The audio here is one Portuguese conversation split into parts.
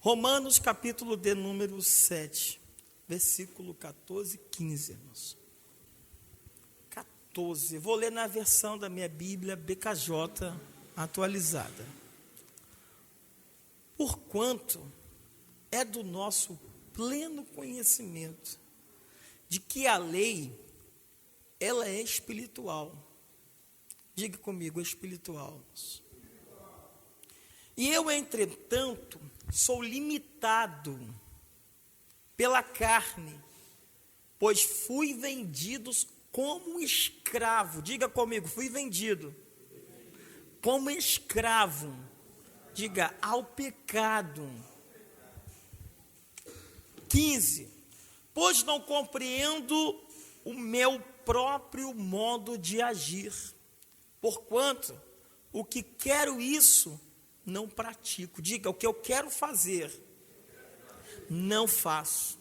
Romanos capítulo de número 7, versículo 14 e 15, irmãos. 14, vou ler na versão da minha Bíblia, BKJ, atualizada. Porquanto é do nosso pleno conhecimento de que a lei, ela é espiritual. Diga comigo, espiritual. E eu, entretanto, sou limitado pela carne, pois fui vendido como escravo. Diga comigo, fui vendido como escravo. Diga, ao pecado. 15. Pois não compreendo o meu próprio modo de agir, porquanto o que quero isso não pratico. Diga, o que eu quero fazer, não faço.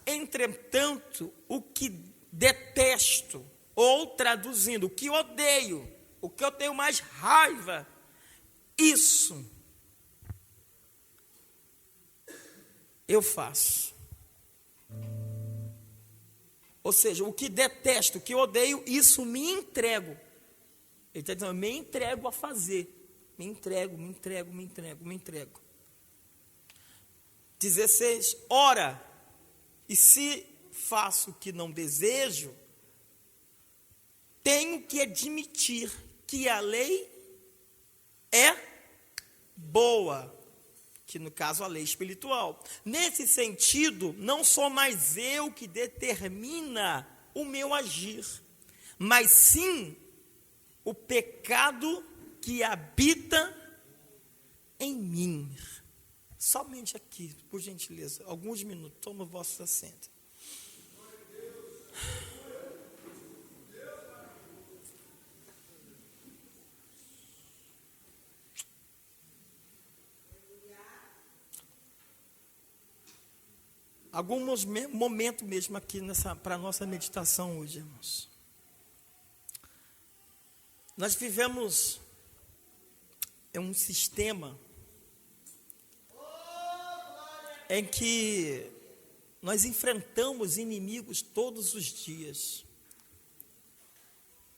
Entretanto, o que detesto, ou traduzindo, o que odeio, o que eu tenho mais raiva, isso eu faço. Ou seja, o que detesto, o que odeio, isso me entrego. Ele está dizendo, me entrego a fazer. Me entrego. 16, ora, e se faço o que não desejo, tenho que admitir que a lei é boa, que no caso a lei espiritual. Nesse sentido, não sou mais eu que determina o meu agir, mas sim o pecado que habita em mim. Somente aqui, por gentileza, alguns minutos, toma o vosso assento. Alguns momentos mesmo aqui para a nossa meditação hoje, irmãos. Nós vivemos em um sistema em que nós enfrentamos inimigos todos os dias.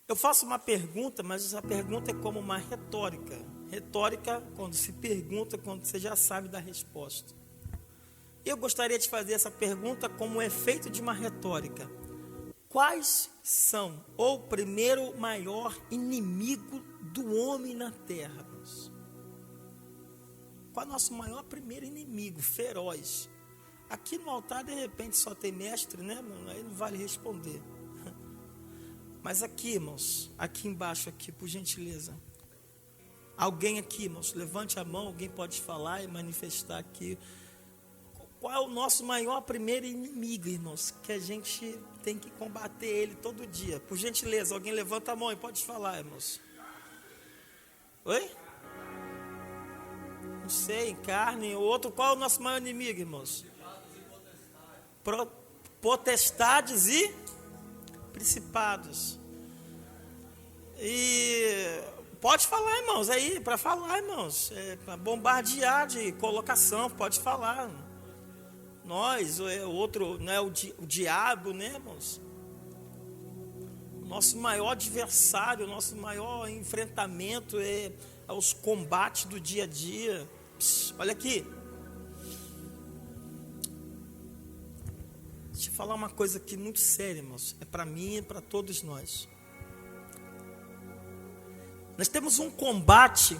Eu faço uma pergunta, mas essa pergunta é como uma retórica. Retórica, quando se pergunta, quando você já sabe da resposta. Eu gostaria de fazer essa pergunta como efeito de uma retórica. Quais são o primeiro maior inimigo do homem na terra? Qual é o nosso maior primeiro inimigo, feroz? Aqui no altar, de repente, só tem mestre, né, mano? Aí não vale responder. Mas aqui, irmãos, aqui embaixo, aqui, por gentileza. Alguém aqui, irmãos, levante a mão, alguém pode falar e manifestar aqui. Qual é o nosso maior primeiro inimigo, irmãos? Que a gente tem que combater ele todo dia. Por gentileza, alguém levanta a mão e pode falar, irmãos. Oi? Não sei, carne, o outro, qual é o nosso maior inimigo, irmãos? Potestades e principados. E pode falar, irmãos, aí, para falar, irmãos, para bombardear de colocação, pode falar. Nós, o outro, né, o diabo, né, irmãos? Nosso maior adversário, nosso maior enfrentamento é os combates do dia a dia. Olha aqui. Deixa eu falar uma coisa aqui muito séria, irmãos. É para mim e para todos nós. Nós temos um combate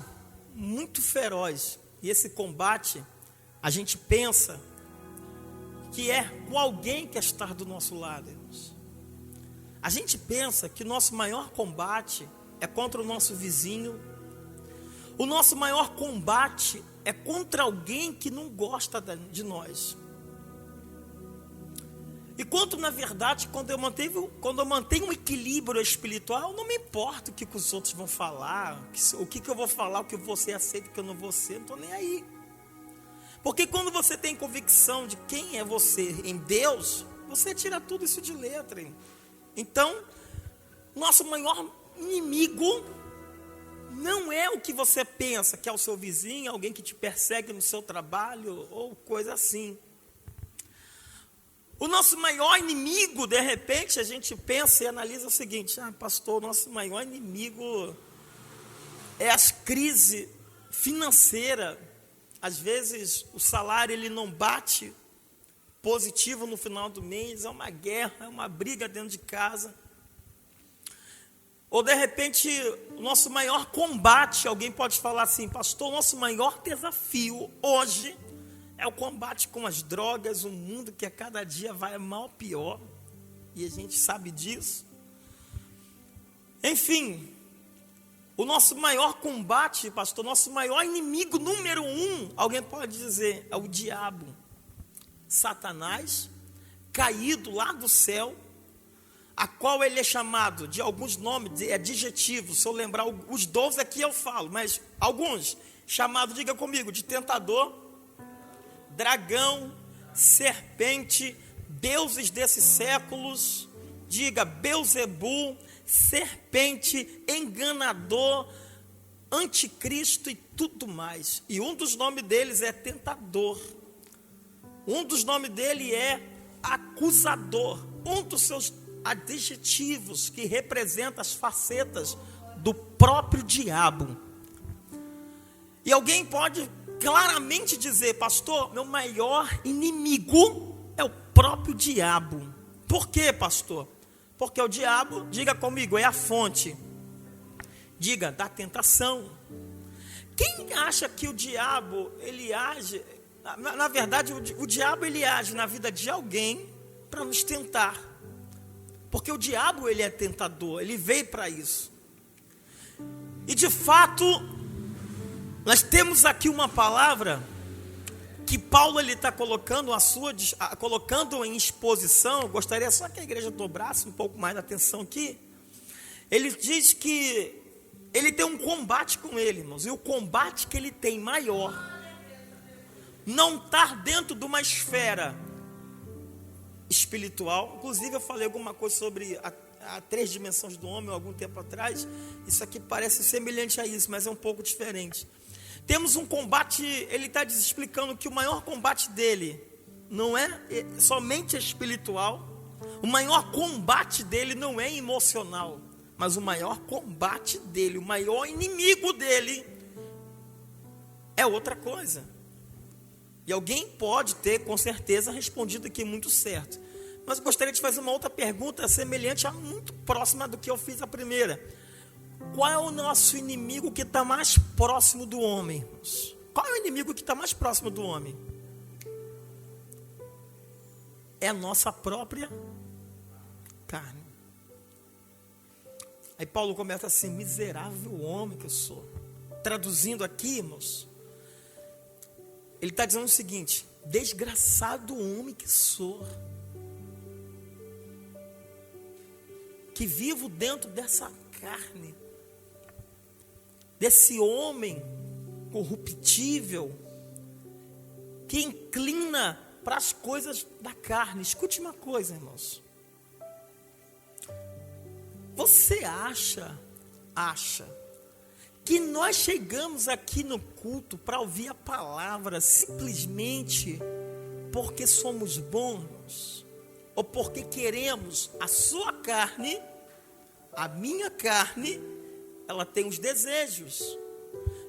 muito feroz. E esse combate, a gente pensa que é com alguém que está do nosso lado, irmãos. A gente pensa que o nosso maior combate é contra o nosso vizinho. O nosso maior combate é contra alguém que não gosta de nós. E quanto, na verdade, quando eu mantenho um equilíbrio espiritual, não me importa o que os outros vão falar, o que eu vou falar, o que você aceita, o que eu não vou ser, não estou nem aí. Porque quando você tem convicção de quem é você em Deus, você tira tudo isso de letra. Então, nosso maior inimigo não é o que você pensa, que é o seu vizinho, alguém que te persegue no seu trabalho, ou coisa assim. O nosso maior inimigo, de repente, a gente pensa e analisa o seguinte: pastor, o nosso maior inimigo é as crises financeiras. Às vezes o salário ele não bate positivo no final do mês, é uma guerra, é uma briga dentro de casa. Ou de repente, o nosso maior combate, alguém pode falar assim: pastor, o nosso maior desafio hoje é o combate com as drogas, um mundo que a cada dia vai mal pior, e a gente sabe disso. Enfim, o nosso maior combate, pastor, nosso maior inimigo número 1, alguém pode dizer, é o diabo, Satanás, caído lá do céu, a qual ele é chamado de alguns nomes, de adjetivos. Se eu lembrar os 12 aqui eu falo, mas alguns, chamado, diga comigo, de tentador, dragão, serpente, deuses desses séculos, diga Belzebu, serpente, enganador, anticristo e tudo mais. E um dos nomes deles é tentador, um dos nomes dele é acusador, um dos seus adjetivos que representa as facetas do próprio diabo. E alguém pode claramente dizer: pastor, meu maior inimigo é o próprio diabo. Por quê, pastor? Porque o diabo, diga comigo, é a fonte, diga, da tentação. Quem acha que o diabo, ele age, na verdade, o diabo ele age na vida de alguém para nos tentar. Porque o diabo ele é tentador, ele veio para isso. E de fato, nós temos aqui uma palavra que Paulo ele está colocando colocando em exposição. Eu gostaria só que a igreja dobrasse um pouco mais a atenção aqui. Ele diz que ele tem um combate com ele, irmãos, e o combate que ele tem maior não está dentro de uma esfera espiritual. Inclusive eu falei alguma coisa sobre a 3 dimensões do homem algum tempo atrás. Isso aqui parece semelhante a isso, mas é um pouco diferente. Temos um combate, ele está explicando que o maior combate dele não é somente espiritual, o maior combate dele não é emocional, mas o maior combate dele, o maior inimigo dele é outra coisa. E alguém pode ter, com certeza, respondido aqui muito certo. Mas eu gostaria de fazer uma outra pergunta semelhante a muito próxima do que eu fiz a primeira. Qual é o nosso inimigo que está mais próximo do homem? Qual é o inimigo que está mais próximo do homem? É a nossa própria carne. Aí Paulo começa assim: miserável homem que eu sou. Traduzindo aqui, irmãos, ele está dizendo o seguinte: desgraçado homem que sou, que vivo dentro dessa carne, desse homem corruptível, que inclina para as coisas da carne. Escute uma coisa, irmãos. Você acha que nós chegamos aqui no culto para ouvir a palavra simplesmente porque somos bons? Ou porque queremos? A sua carne, a minha carne, ela tem os desejos.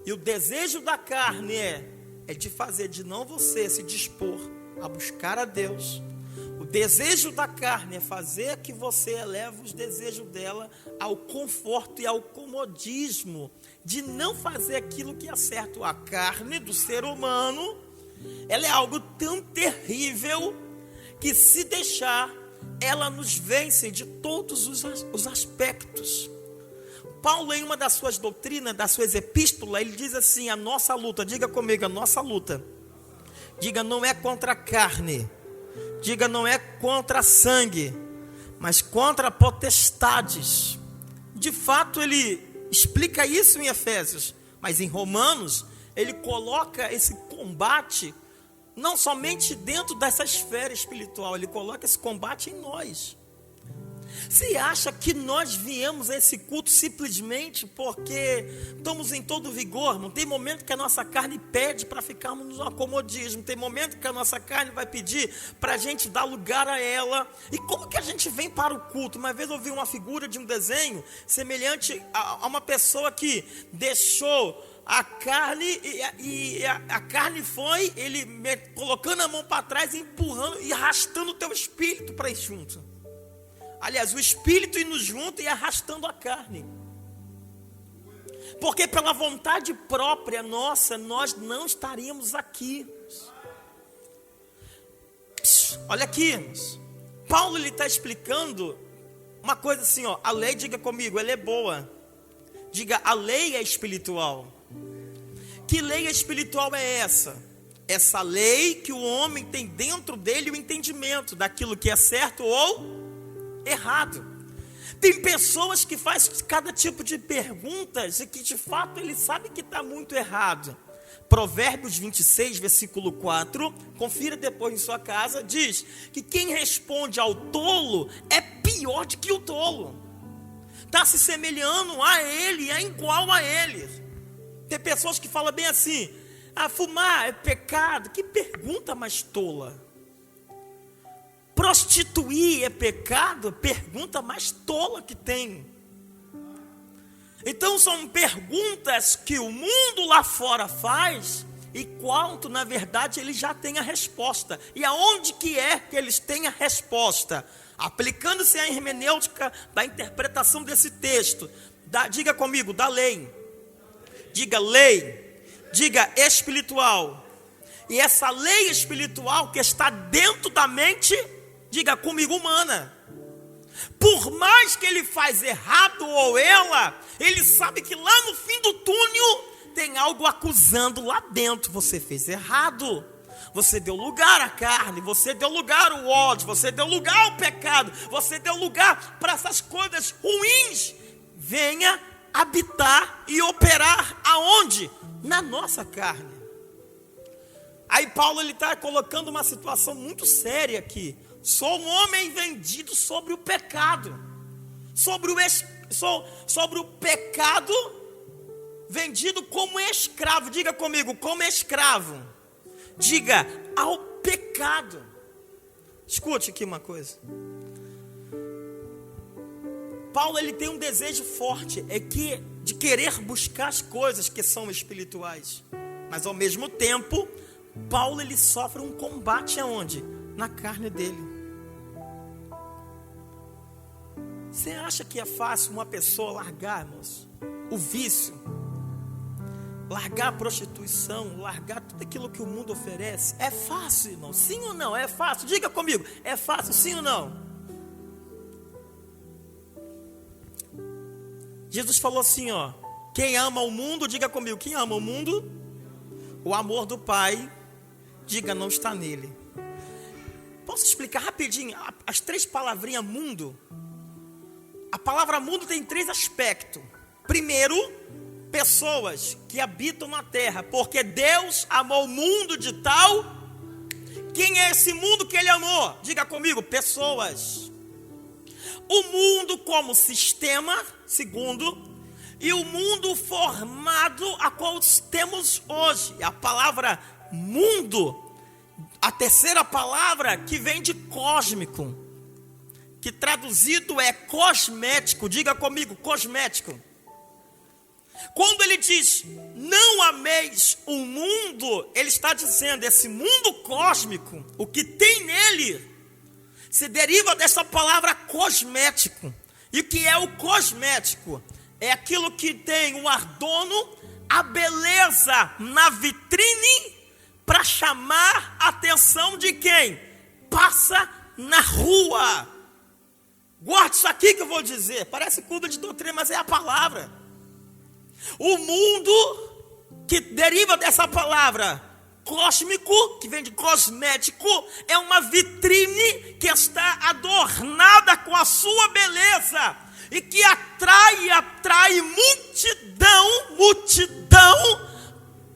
E o desejo da carne é de fazer de não você se dispor a buscar a Deus. O desejo da carne é fazer que você eleve os desejos dela ao conforto e ao comodismo, de não fazer aquilo que é certo. A carne do ser humano, ela é algo tão terrível que, se deixar, ela nos vence de todos os aspectos. Paulo, em uma das suas doutrinas, das suas epístolas, ele diz assim: a nossa luta, diga comigo, a nossa luta, diga, não é contra a carne, diga, não é contra sangue, mas contra potestades. De fato, ele explica isso em Efésios, mas em Romanos, ele coloca esse combate não somente dentro dessa esfera espiritual, ele coloca esse combate em nós. Você acha que nós viemos a esse culto simplesmente porque estamos em todo vigor? Não tem momento que a nossa carne pede para ficarmos no acomodismo. Tem momento que a nossa carne vai pedir para a gente dar lugar a ela. E como que a gente vem para o culto? Uma vez eu vi uma figura de um desenho semelhante a uma pessoa que deixou a carne e a carne foi, ele colocando a mão para trás, empurrando e arrastando o teu espírito para ir junto. Aliás, o espírito indo junto e arrastando a carne. Porque pela vontade própria nossa, nós não estaríamos aqui. Olha aqui, Paulo está explicando uma coisa assim, ó. A lei, diga comigo, ela é boa. Diga, a lei é espiritual. Que lei espiritual é essa? Essa lei que o homem tem dentro dele o entendimento daquilo que é certo ou errado. Tem pessoas que fazem cada tipo de perguntas e que de fato ele sabe que está muito errado. Provérbios 26, versículo 4, confira depois em sua casa, diz que quem responde ao tolo é pior do que o tolo. Está se semelhando a ele, é igual a ele. Tem pessoas que falam bem assim, fumar é pecado. Que pergunta mais tola. Prostituir é pecado? Pergunta mais tola que tem. Então são perguntas que o mundo lá fora faz, e quanto na verdade eles já têm a resposta. E aonde que é que eles têm a resposta? Aplicando-se a hermenêutica da interpretação desse texto. Diga comigo, da lei. Diga lei. Diga espiritual. E essa lei espiritual que está dentro da mente, diga comigo, humana. Por mais que ele faz errado ou ela, ele sabe que lá no fim do túnel tem algo acusando lá dentro. Você fez errado. Você deu lugar à carne, você deu lugar ao ódio, você deu lugar ao pecado, você deu lugar para essas coisas ruins. Venha habitar e operar aonde? Na nossa carne. Aí Paulo está colocando uma situação muito séria aqui. Sou um homem vendido sobre o pecado. Sobre o pecado, vendido como escravo. Diga comigo, como escravo. Diga, ao pecado. Escute aqui uma coisa. Paulo ele tem um desejo forte, de querer buscar as coisas que são espirituais. Mas ao mesmo tempo, Paulo ele sofre um combate aonde? Na carne dele. Você acha que é fácil uma pessoa largar, irmãos, o vício? Largar a prostituição, largar tudo aquilo que o mundo oferece? É fácil, irmão? Sim ou não? É fácil? Diga comigo, é fácil, sim ou não? Jesus falou assim, ó, quem ama o mundo, diga comigo, quem ama o mundo, o amor do Pai, diga, não está nele. Posso explicar rapidinho as 3 palavrinhas mundo? A palavra mundo tem 3 aspectos. Primeiro, pessoas que habitam na terra, porque Deus amou o mundo de tal. Quem é esse mundo que ele amou? Diga comigo, pessoas. O mundo como sistema, segundo, e o mundo formado a qual temos hoje. A palavra mundo, a terceira palavra que vem de cósmico, que traduzido é cosmético. Diga comigo, cosmético. Quando ele diz, não ameis o mundo, ele está dizendo, esse mundo cósmico, o que tem nele, se deriva dessa palavra cosmético. E o que é o cosmético? É aquilo que tem o adorno, a beleza na vitrine, para chamar a atenção de quem passa na rua. Guarde isso aqui que eu vou dizer, parece curva de doutrina, mas é a palavra. O mundo que deriva dessa palavra cósmico, que vem de cosmético, é uma vitrine que está adornada com a sua beleza e que atrai multidão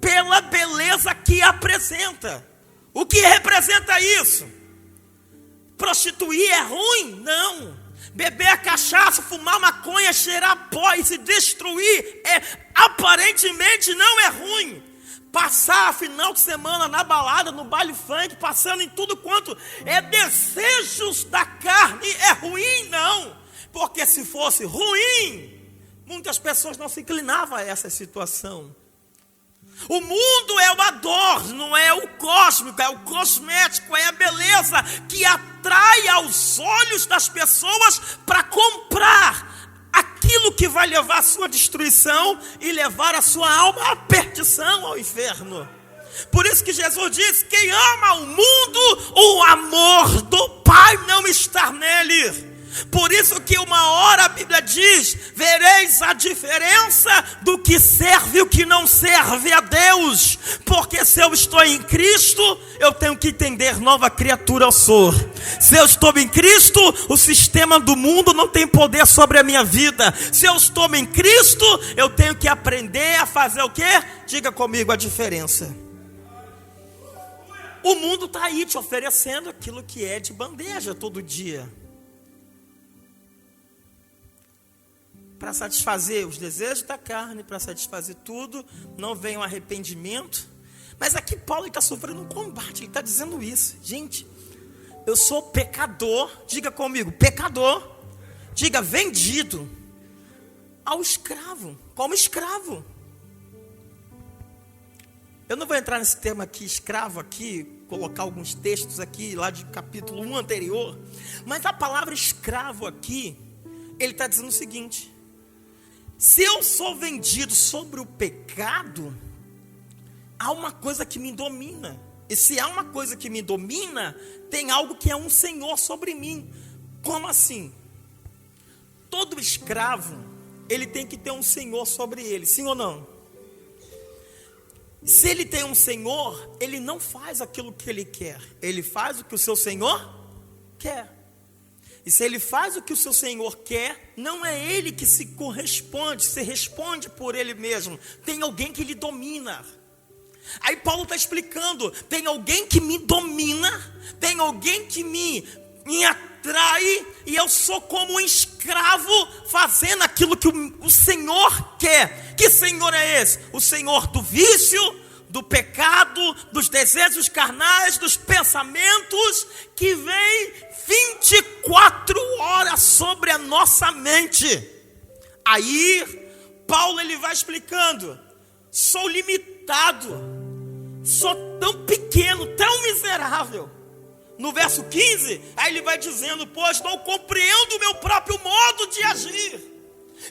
pela beleza que apresenta. O que representa isso? Prostituir é ruim? Não. Beber a cachaça, fumar maconha, cheirar pó e se destruir, aparentemente não é ruim. Passar final de semana na balada, no baile funk, passando em tudo quanto é desejos da carne, é ruim? Não. Porque se fosse ruim, muitas pessoas não se inclinavam a essa situação. O mundo é o adorno, é o cósmico, é o cosmético, é a beleza que atrai aos olhos das pessoas para comprar aquilo que vai levar a sua destruição e levar a sua alma à perdição, ao inferno. Por isso que Jesus diz: quem ama o mundo, o amor do Pai não está nele. Por isso que uma hora a Bíblia diz: vereis a diferença do que serve e o que não serve a Deus. Porque se eu estou em Cristo, eu tenho que entender nova criatura eu sou. Se eu estou em Cristo, o sistema do mundo não tem poder sobre a minha vida. Se eu estou em Cristo, eu tenho que aprender a fazer o quê? Diga comigo a diferença. O mundo está aí te oferecendo aquilo que é de bandeja todo dia, para satisfazer os desejos da carne, para satisfazer tudo. Não vem um arrependimento. Mas aqui Paulo está sofrendo um combate. Ele está dizendo isso: gente, eu sou pecador. Diga comigo, pecador. Diga, vendido ao escravo, como escravo. Eu não vou entrar nesse termo aqui, escravo aqui, colocar alguns textos aqui, lá de capítulo 1 anterior. Mas a palavra escravo aqui, ele está dizendo o seguinte: se eu sou vendido sobre o pecado, há uma coisa que me domina. E se há uma coisa que me domina, tem algo que é um senhor sobre mim. Como assim? Todo escravo, ele tem que ter um senhor sobre ele, sim ou não? Se ele tem um senhor, ele não faz aquilo que ele quer. Ele faz o que o seu senhor quer. E se ele faz o que o seu senhor quer, não é ele que se corresponde, se responde por ele mesmo. Tem alguém que lhe domina. Aí Paulo está explicando: tem alguém que me domina, tem alguém que me atrai, e eu sou como um escravo fazendo aquilo que o Senhor quer. Que Senhor é esse? O Senhor do vício, do pecado, dos desejos carnais, dos pensamentos que vem 24 horas sobre a nossa mente. Aí Paulo ele vai explicando: sou limitado, sou tão pequeno, tão miserável. No verso 15, aí ele vai dizendo: pois não compreendo o meu próprio modo de agir.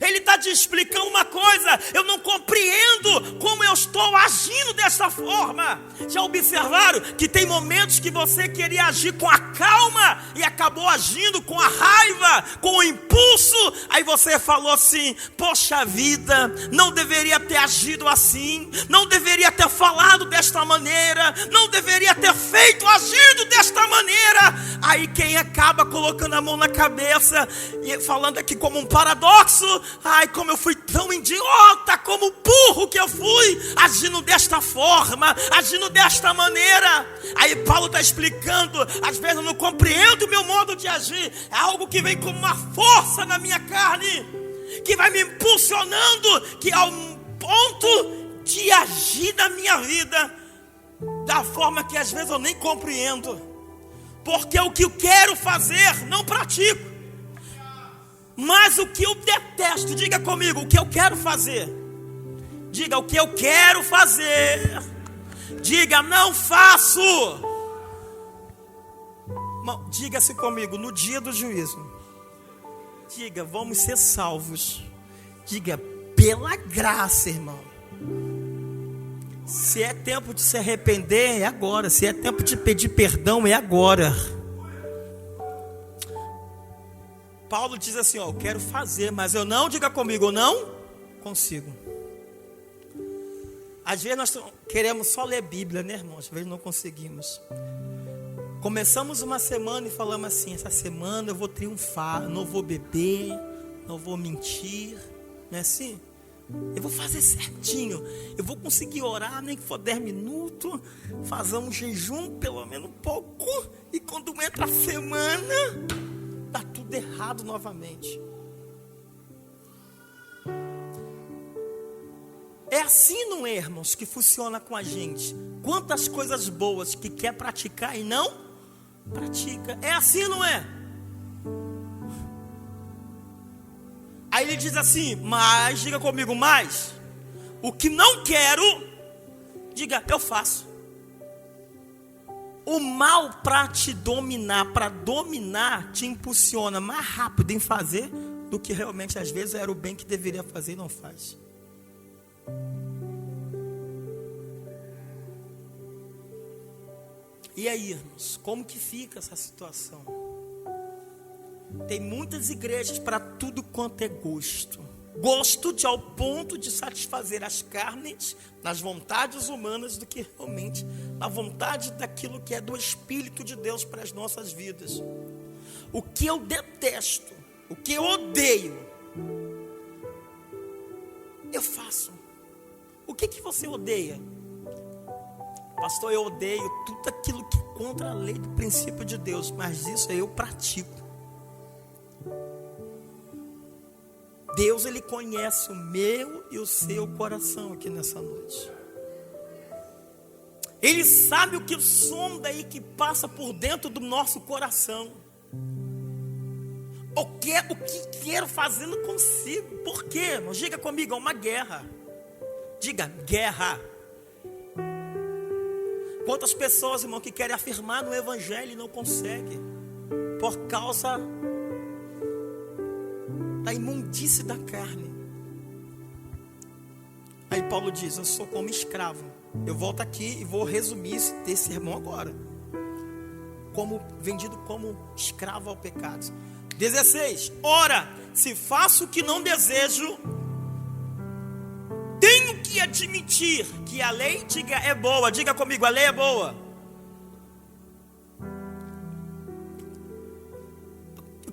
Ele está te explicando uma coisa: eu não compreendo como eu estou agindo dessa forma. Já observaram que tem momentos que você queria agir com a calma e acabou agindo com a raiva, com o impulso? Aí você falou assim: poxa vida, não deveria ter agido assim, não deveria ter falado desta maneira, não deveria ter feito, agido desta maneira. Aí quem acaba colocando a mão na cabeça e falando aqui como um paradoxo: ai, como eu fui tão idiota, como burro que eu fui, agindo desta forma, agindo desta maneira. Aí Paulo está explicando: às vezes eu não compreendo o meu modo de agir, é algo que vem como uma força na minha carne, que vai me impulsionando, que é um ponto de agir na minha vida, da forma que às vezes eu nem compreendo, porque o que eu quero fazer, não pratico. Mas o que eu detesto, diga comigo, o que eu quero fazer. Diga, o que eu quero fazer. Diga, não faço. Diga-se comigo, no dia do juízo. Diga, vamos ser salvos. Diga, pela graça, irmão. Se é tempo de se arrepender, é agora. Se é tempo de pedir perdão, é agora. Paulo diz assim: ó, eu quero fazer, mas eu não, diga comigo, eu não consigo. Às vezes nós queremos só ler Bíblia, né, irmãos? Às vezes não conseguimos. Começamos uma semana e falamos assim: essa semana eu vou triunfar, não vou beber, não vou mentir, não é assim? Eu vou fazer certinho, eu vou conseguir orar, nem que for 10 minutos, fazer um jejum, pelo menos um pouco, e quando entra a semana, tá tudo tudo errado novamente. É assim, não é, irmãos, que funciona com a gente. Quantas coisas boas que quer praticar e não pratica. É assim, não é? Aí ele diz assim, mas, diga comigo, mas, o que não quero, diga, eu faço. O mal para te dominar, te impulsiona mais rápido em fazer do que realmente às vezes era o bem que deveria fazer e não faz. E aí, irmãos, como que fica essa situação? Tem muitas igrejas para tudo quanto é gosto. Gosto de ao ponto de satisfazer as carnes, nas vontades humanas, do que realmente na vontade daquilo que é do Espírito de Deus para as nossas vidas. O que eu detesto, o que eu odeio, eu faço. O que você odeia? Pastor, eu odeio tudo aquilo que é contra a lei do princípio de Deus, mas isso eu pratico. Deus, Ele conhece o meu e o seu coração aqui nessa noite. Ele sabe o que sonda aí que passa por dentro do nosso coração. O que quero fazer não consigo. Por quê, irmão? Diga comigo, é uma guerra. Diga, guerra. Quantas pessoas, irmão, que querem afirmar no Evangelho e não conseguem, por causa da imundície da carne. Aí Paulo diz, eu sou como escravo. Eu volto aqui e vou resumir esse sermão agora. Vendido como escravo ao pecado. 16. Ora, se faço o que não desejo, tenho que admitir que a lei, diga, é boa. Diga comigo, a lei é boa.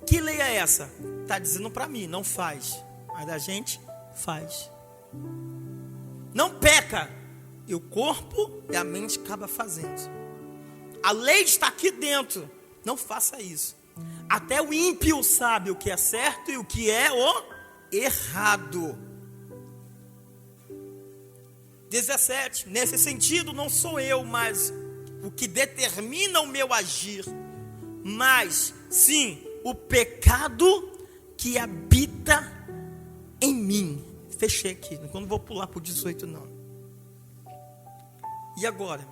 Que lei é essa? Está dizendo para mim, não faz. Mas a gente faz. Não peca. E o corpo e a mente acaba fazendo. A lei está aqui dentro. Não faça isso. Até o ímpio sabe o que é certo e o que é o errado. 17. Nesse sentido, não sou eu, mas o que determina o meu agir, mas sim o pecado que habita em mim. Fechei aqui, não vou pular para o 18 não. E agora?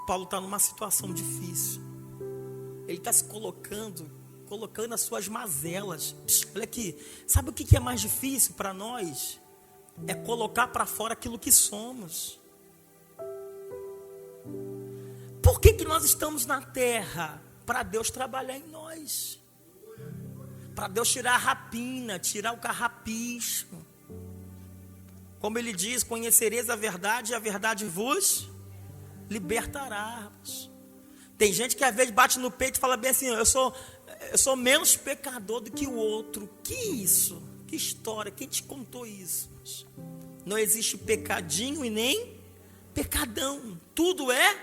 Paulo está numa situação difícil. Ele está se colocando as suas mazelas. Olha aqui, sabe o que é mais difícil para nós? É colocar para fora aquilo que somos. Por que nós estamos na terra? Para Deus trabalhar em nós. Para Deus tirar a rapina, tirar o carrapicho. Como ele diz, conhecereis a verdade e a verdade vos libertará. Tem gente que às vezes bate no peito e fala bem assim, eu sou menos pecador do que o outro. Que isso? Que história? Quem te contou isso? Não existe pecadinho e nem pecadão. Tudo é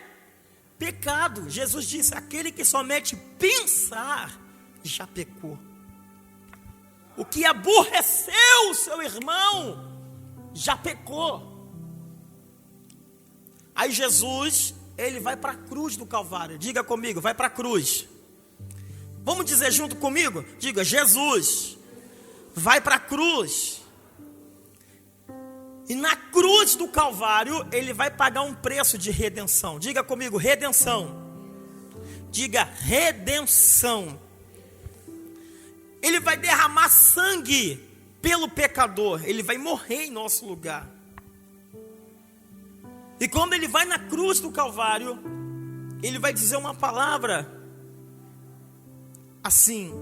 pecado. Jesus disse, aquele que somente pensar já pecou. O que aborreceu o seu irmão já pecou. Aí Jesus, ele vai para a cruz do Calvário. Diga comigo, vai para a cruz. Vamos dizer junto comigo? Diga, Jesus vai para a cruz. E na cruz do Calvário, ele vai pagar um preço de redenção. Diga comigo, redenção. Diga, redenção. Ele vai derramar sangue pelo pecador. Ele vai morrer em nosso lugar. E quando ele vai na cruz do Calvário, ele vai dizer uma palavra assim: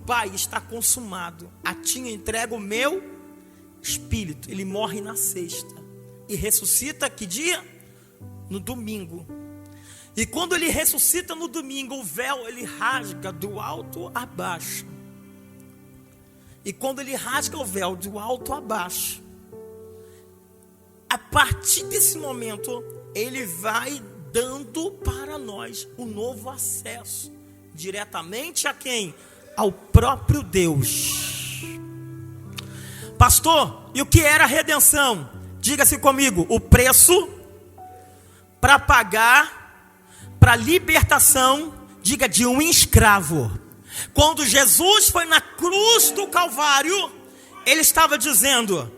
Pai, está consumado. A ti entrego o meu espírito. Ele morre na sexta e ressuscita que dia? No domingo. E quando ele ressuscita no domingo, o véu ele rasga do alto a baixo. E quando ele rasga o véu do alto a baixo, a partir desse momento, ele vai dando para nós um novo acesso. Diretamente a quem? ao próprio Deus. Pastor, e o que era a redenção? Diga-se comigo, o preço para pagar, para libertação, diga, de um escravo. Quando Jesus foi na cruz do Calvário, ele estava dizendo: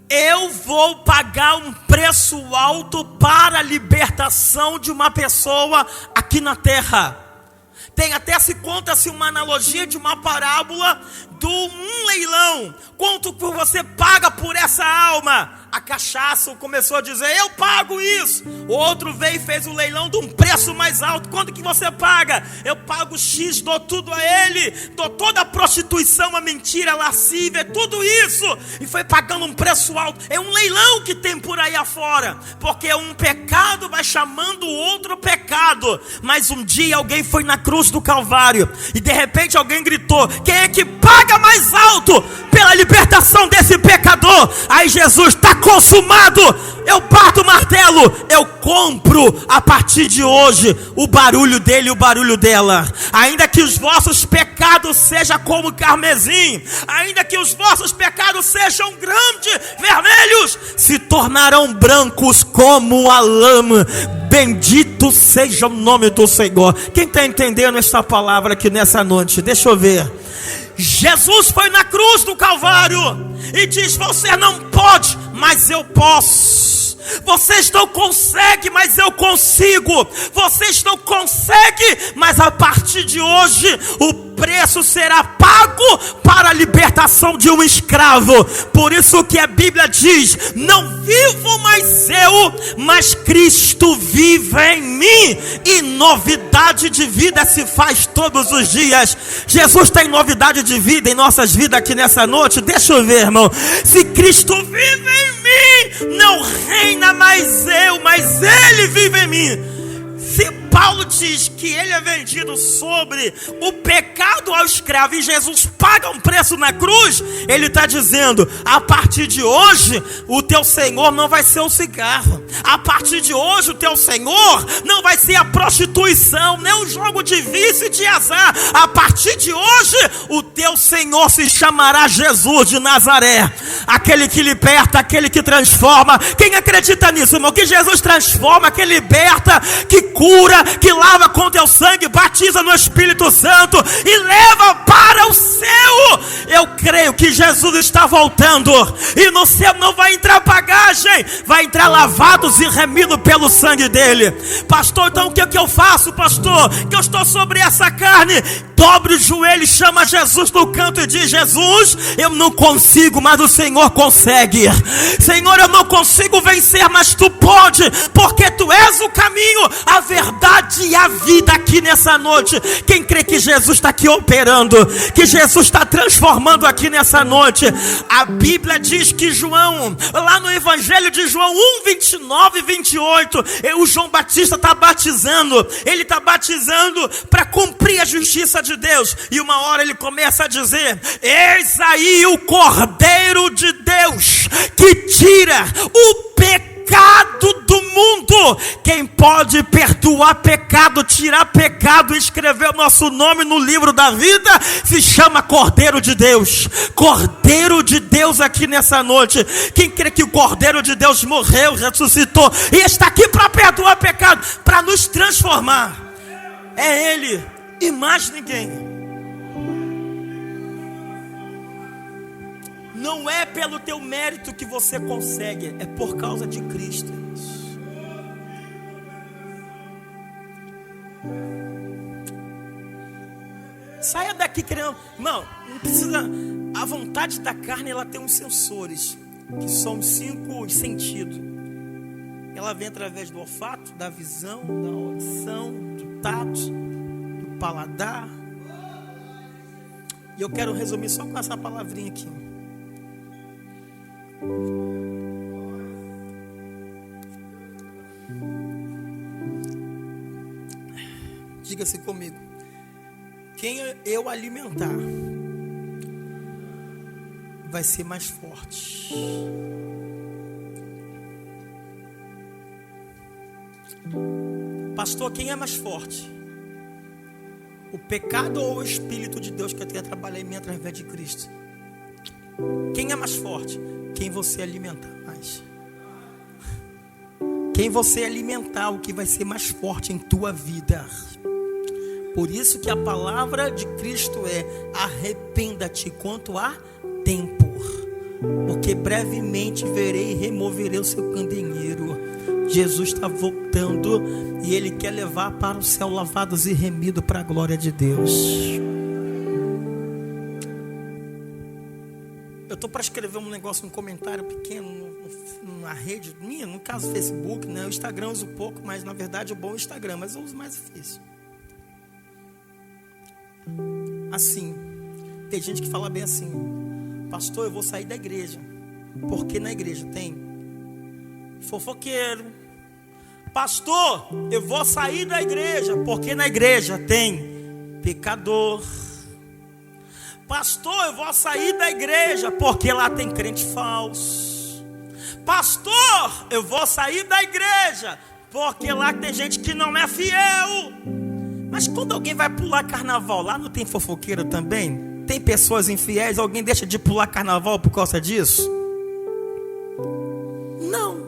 eu vou pagar um preço alto para a libertação de uma pessoa aqui na terra. Tem até se conta-se uma analogia de uma parábola de um leilão. Quanto você paga por essa alma? A cachaça começou a dizer: eu pago isso. O outro veio e fez o leilão de um preço mais alto. Quanto que você paga? Eu pago X, dou tudo a ele, dou toda a prostituição, a mentira, a lascívia, tudo isso. E foi pagando um preço alto. É um leilão que tem por aí afora, porque um pecado vai chamando o outro pecado. Mas um dia alguém foi na cruz do Calvário e de repente alguém gritou: quem é que paga mais alto pela libertação desse pecador? Aí Jesus: está consumado. Eu parto o martelo, eu compro a partir de hoje o barulho dele e o barulho dela. Ainda que os vossos pecados sejam como carmesim, ainda que os vossos pecados sejam grandes, vermelhos, se tornarão brancos como a lã. Bendito seja o nome do Senhor. Quem está entendendo essa palavra aqui nessa noite? Deixa eu ver. Jesus foi na cruz do Calvário e diz: você não pode, mas eu posso. Vocês não conseguem, mas eu consigo. Vocês não conseguem, mas a partir de hoje o preço será pago para a libertação de um escravo. Por isso que a Bíblia diz: não vivo mais eu, mas Cristo vive em mim, e novidade de vida se faz todos os dias. Jesus tem novidade de vida em nossas vidas aqui nessa noite. Deixa eu ver, irmão. Se Cristo vive em mim, não reina mais eu, mas Ele vive em mim. Se Paulo diz que ele é vendido sobre o pecado ao escravo e Jesus paga um preço na cruz, ele está dizendo: a partir de hoje o teu Senhor não vai ser o cigarro, a partir de hoje o teu Senhor não vai ser a prostituição, nem o jogo de vício e de azar. A partir de hoje o teu Senhor se chamará Jesus de Nazaré, aquele que liberta, aquele que transforma. Quem acredita nisso, irmão? Que Jesus transforma, que liberta, que cura, que lava com teu sangue, batiza no Espírito Santo e leva para o céu. Eu creio que Jesus está voltando, e no céu não vai entrar bagagem, vai entrar lavados e remidos pelo sangue dele. Pastor, então o que eu faço, pastor? Que eu estou sobre essa carne. Dobre o joelho e chama Jesus no canto e diz: Jesus, eu não consigo, mas o Senhor consegue. Senhor, eu não consigo vencer, mas tu pode, porque tu és o caminho, a verdade e a vida aqui nessa noite. Quem crê que Jesus está aqui operando, que Jesus está transformando aqui nessa noite? A Bíblia diz que João, lá no Evangelho de João 1, 29 e 28, o João Batista está batizando. Ele está batizando para cumprir a justiça de Deus, e uma hora ele começa a dizer: eis aí o Cordeiro de Deus que tira o pecado do mundo. Quem pode perdoar pecado, tirar pecado, escrever o nosso nome no livro da vida, se chama Cordeiro de Deus. Cordeiro de Deus aqui nessa noite. Quem crê que o Cordeiro de Deus morreu, ressuscitou e está aqui para perdoar pecado, para nos transformar? É Ele e mais ninguém. Não é pelo teu mérito que você consegue, é por causa de Cristo. Saia daqui querendo, irmão, não precisa. A vontade da carne, ela tem uns sensores, que são os 5 sentidos. Ela vem através do olfato, da visão, da audição, do tato, do paladar. E eu quero resumir só com essa palavrinha aqui. Diga-se comigo: quem eu alimentar vai ser mais forte. Pastor, quem é mais forte? O pecado ou o Espírito de Deus que quer trabalhar em mim através de Cristo? Quem é mais forte? Quem você alimentar mais. Quem você alimentar, o que vai ser mais forte em tua vida. Por isso que a palavra de Cristo é: arrependa-te quanto há tempo, porque brevemente verei e removerei o seu candeeiro. Jesus está voltando e Ele quer levar para o céu lavados e remidos para a glória de Deus. Eu estou para escrever um negócio, um comentário pequeno numa rede minha, no caso Facebook, né? O Instagram eu uso pouco, mas na verdade é bom o Instagram, mas eu uso mais difícil. Assim, tem gente que fala bem assim: pastor, eu vou sair da igreja, porque na igreja tem fofoqueiro. Pastor, eu vou sair da igreja, porque na igreja tem pecador. Pastor, eu vou sair da igreja, porque lá tem crente falso. Pastor, eu vou sair da igreja, porque lá tem gente que não é fiel. Mas quando alguém vai pular carnaval, lá não tem fofoqueiro também? Tem pessoas infiéis, alguém deixa de pular carnaval por causa disso? Não.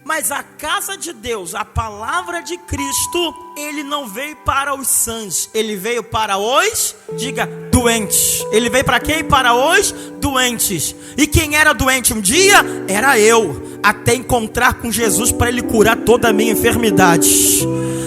Mas a casa de Deus, a palavra de Cristo, Ele não veio para os sãs, Ele veio para os, diga, doentes. Ele veio para quem? Para os doentes. E quem era doente um dia? Era eu, até encontrar com Jesus para Ele curar toda a minha enfermidade.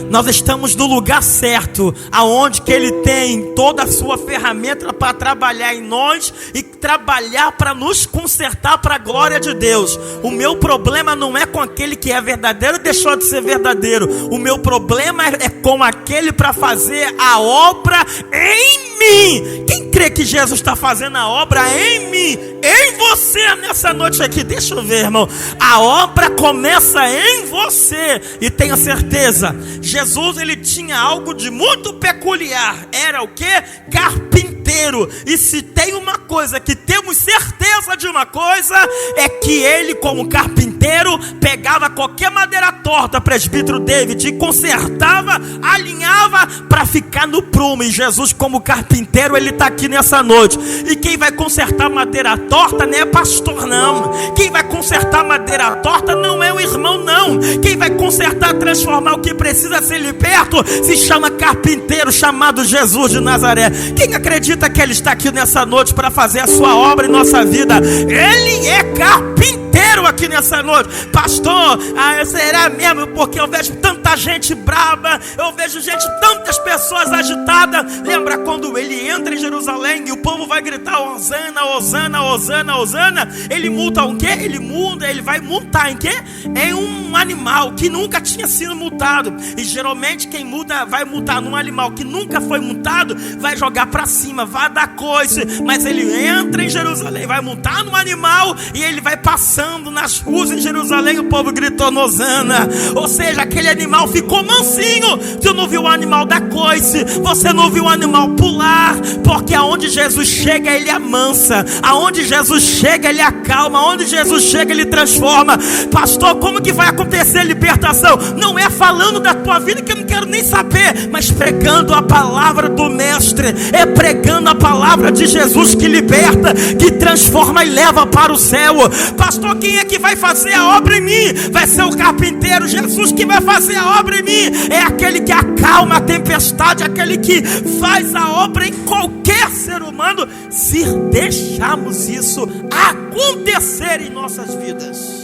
Nós estamos no lugar certo, aonde que Ele tem toda a sua ferramenta para trabalhar em nós e trabalhar para nos consertar para a glória de Deus. O meu problema não é com aquele que é verdadeiro e deixou de ser verdadeiro. O meu problema é com aquele para fazer a obra em mim. Quem crê que Jesus está fazendo a obra em mim, em você nessa noite aqui? Deixa eu ver, irmão. A obra começa em você. E tenha certeza, Jesus, ele tinha algo de muito peculiar. Era o que? Carpinteiro. E se tem uma coisa que temos certeza de uma coisa, é que ele, como carpinteiro, pegava qualquer madeira torta, presbítero David, e consertava, alinhava para ficar no prumo. E Jesus, como carpinteiro, ele está aqui nessa noite. E quem vai consertar madeira torta não é pastor, não. Quem vai consertar madeira torta não é o irmão, não. Quem vai consertar, transformar o que precisa ser liberto, se chama carpinteiro, chamado Jesus de Nazaré. Quem acredita que Ele está aqui nessa noite para fazer a sua obra em nossa vida? Ele é carpinteiro aqui nessa noite. Pastor, será mesmo? Porque eu vejo tanta gente braba, eu vejo tantas pessoas agitadas. Lembra quando ele entra em Jerusalém e o povo vai gritar Hosana, Hosana, Hosana, Hosana? Ele multa o quê? Ele vai multar em quê? Em um animal que nunca tinha sido multado. E geralmente quem multa, vai multar num animal que nunca foi multado, vai jogar para cima, vai dar coice. Mas ele entra em Jerusalém, vai multar num animal, e ele vai passando nas ruas em Jerusalém, o povo gritou Hosana. Ou seja, aquele animal ficou mansinho. Você não viu o animal dar coice, você não viu o animal pular, porque aonde Jesus chega, ele amansa. Aonde Jesus chega, ele acalma. Aonde Jesus chega, ele transforma. Pastor, como que vai acontecer a libertação? Não é falando da tua vida, que eu não quero nem saber, mas pregando a palavra do mestre. É pregando a palavra de Jesus que liberta, que transforma e leva para o céu. Pastor, quem é que vai fazer a obra em mim? Vai ser o carpinteiro. Jesus que vai fazer a obra em mim é aquele que acalma a tempestade, aquele que faz a obra em qualquer ser humano, se deixarmos isso acontecer em nossas vidas.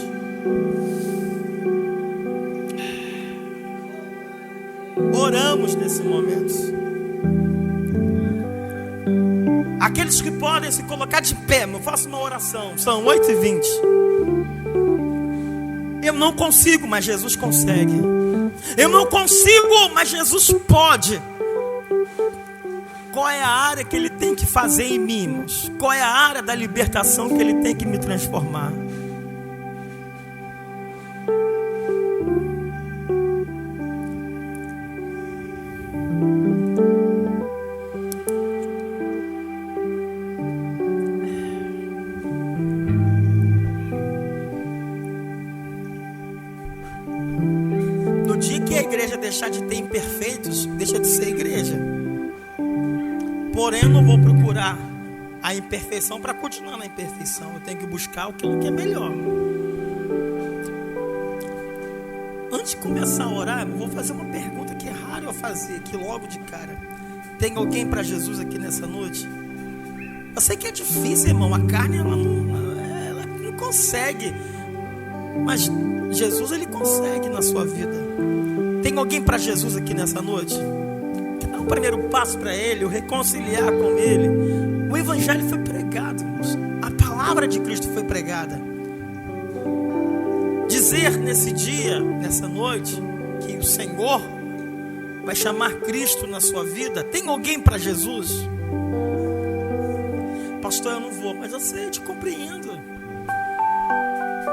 Oramos nesse momento. Aqueles que podem se colocar de pé, eu faço uma oração. São 8h20. Eu não consigo, mas Jesus consegue. Eu não consigo, mas Jesus pode. Qual é a área que Ele tem que fazer em mim, irmãos? Qual é a área da libertação que Ele tem que me transformar? deixar de ter imperfeitos, deixa de ser igreja. Porém, eu não vou procurar a imperfeição para continuar na imperfeição. Eu tenho que buscar aquilo que é melhor. Antes de começar a orar, eu vou fazer uma pergunta que é raro eu fazer aqui logo de cara. Tem alguém para Jesus aqui nessa noite? Eu sei que é difícil, irmão. A carne ela não consegue. Mas Jesus, ele consegue na sua vida. Tem alguém para Jesus aqui nessa noite? Que dá o primeiro passo para ele, o reconciliar com ele. O evangelho foi pregado, irmãos. A palavra de Cristo foi pregada. Dizer nesse dia, nessa noite, que o Senhor vai chamar Cristo na sua vida. Tem alguém para Jesus? Pastor, eu não vou, mas eu sei, eu te compreendo.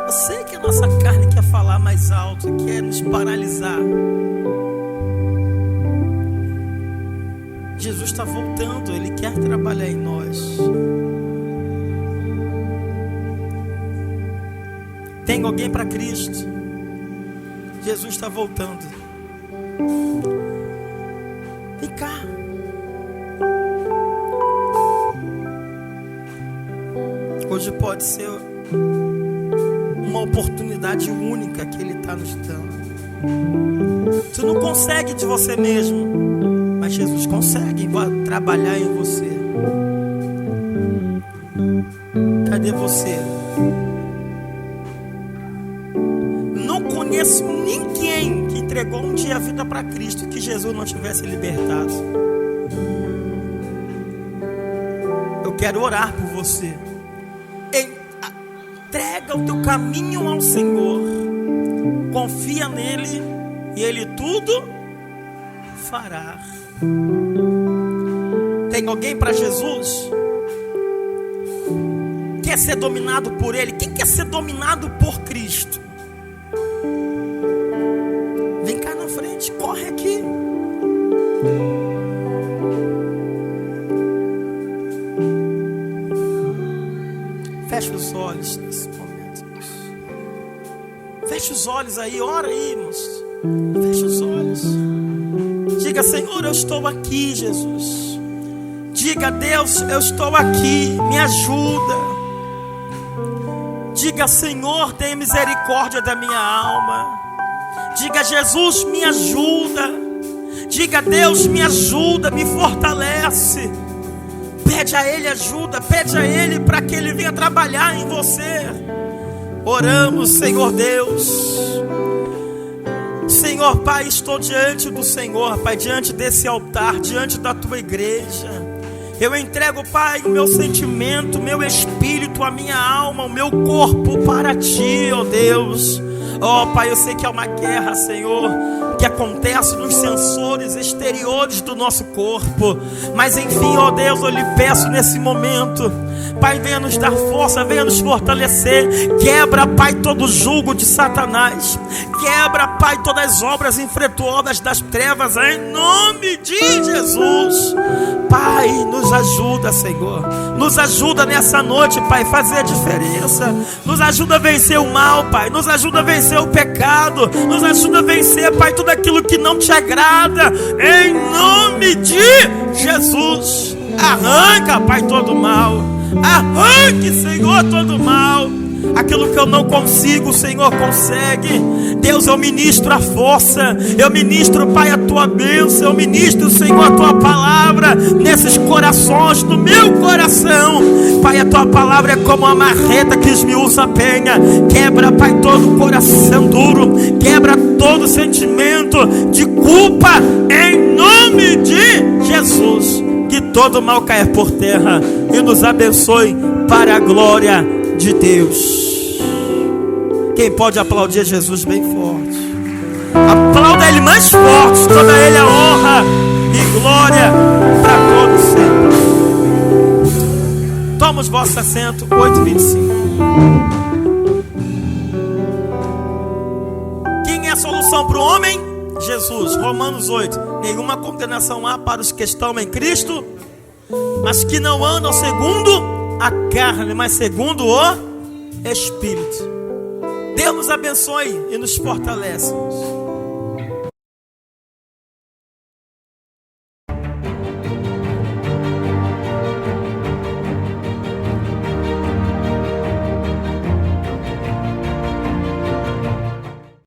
Eu sei que a nossa carne quer falar mais alto, quer nos paralisar. Jesus está voltando, Ele quer trabalhar em nós. Tem alguém para Cristo? Jesus está voltando. Vem cá. Hoje pode ser uma oportunidade única que Ele está nos dando. Tu não consegue de você mesmo, mas Jesus consegue trabalhar em você. Cadê você? Não conheço ninguém que entregou um dia a vida para Cristo que Jesus não tivesse libertado. Eu quero orar por você. Entrega o teu caminho ao Senhor. Confia nele e Ele tudo fará. Tem alguém para Jesus? Quer ser dominado por Ele? Quem quer ser dominado por Cristo? Vem cá na frente, corre aqui. Fecha os olhos nesse momento. Fecha os olhos aí, ora aí, irmãos. Fecha os olhos. Diga, Senhor, eu estou aqui, Jesus. Diga, Deus, eu estou aqui, me ajuda. Diga, Senhor, tenha misericórdia da minha alma. Diga, Jesus, me ajuda. Diga, Deus, me ajuda, me fortalece. Pede a Ele ajuda, pede a Ele para que Ele venha trabalhar em você. Oramos, Senhor Deus. Senhor Pai, estou diante do Senhor, Pai, diante desse altar, diante da Tua igreja. Eu entrego, Pai, o meu sentimento, o meu espírito, a minha alma, o meu corpo para Ti, ó Deus. Ó Pai, eu sei que é uma guerra, Senhor, que acontece nos sensores exteriores do nosso corpo. Mas enfim, ó Deus, eu lhe peço nesse momento, Pai, venha nos dar força, venha nos fortalecer. Quebra, Pai, todo jugo de Satanás. Quebra, Pai, todas as obras infrutuosas das trevas, em nome de Jesus. Pai, nos ajuda, Senhor. Nos ajuda nessa noite, Pai, fazer a diferença. Nos ajuda a vencer o mal, Pai. Nos ajuda a vencer o pecado. Nos ajuda a vencer, Pai, tudo aquilo que não te agrada. Em nome de Jesus. Arranca, Pai, todo o mal. Arranque, Senhor, todo o mal. Aquilo que eu não consigo, o Senhor consegue. Deus, eu ministro a força. Eu ministro, Pai, a Tua bênção. Eu ministro, Senhor, a Tua palavra nesses corações, no meu coração. Pai, a Tua palavra é como uma marreta que esmiuça a penha. Quebra, Pai, todo o coração duro. Quebra todo sentimento de culpa, em nome de Jesus. Que todo mal caia por terra e nos abençoe para a glória de Deus. Quem pode aplaudir Jesus bem forte? Aplauda Ele mais forte. Toda Ele a honra e glória para todos sempre. Toma os vossos assentos. 8:25. Quem é a solução para o homem? Jesus. Romanos 8. Nenhuma condenação há para os que estão em Cristo, mas que não andam segundo a carne, mas segundo o Espírito. Deus nos abençoe e nos fortalece.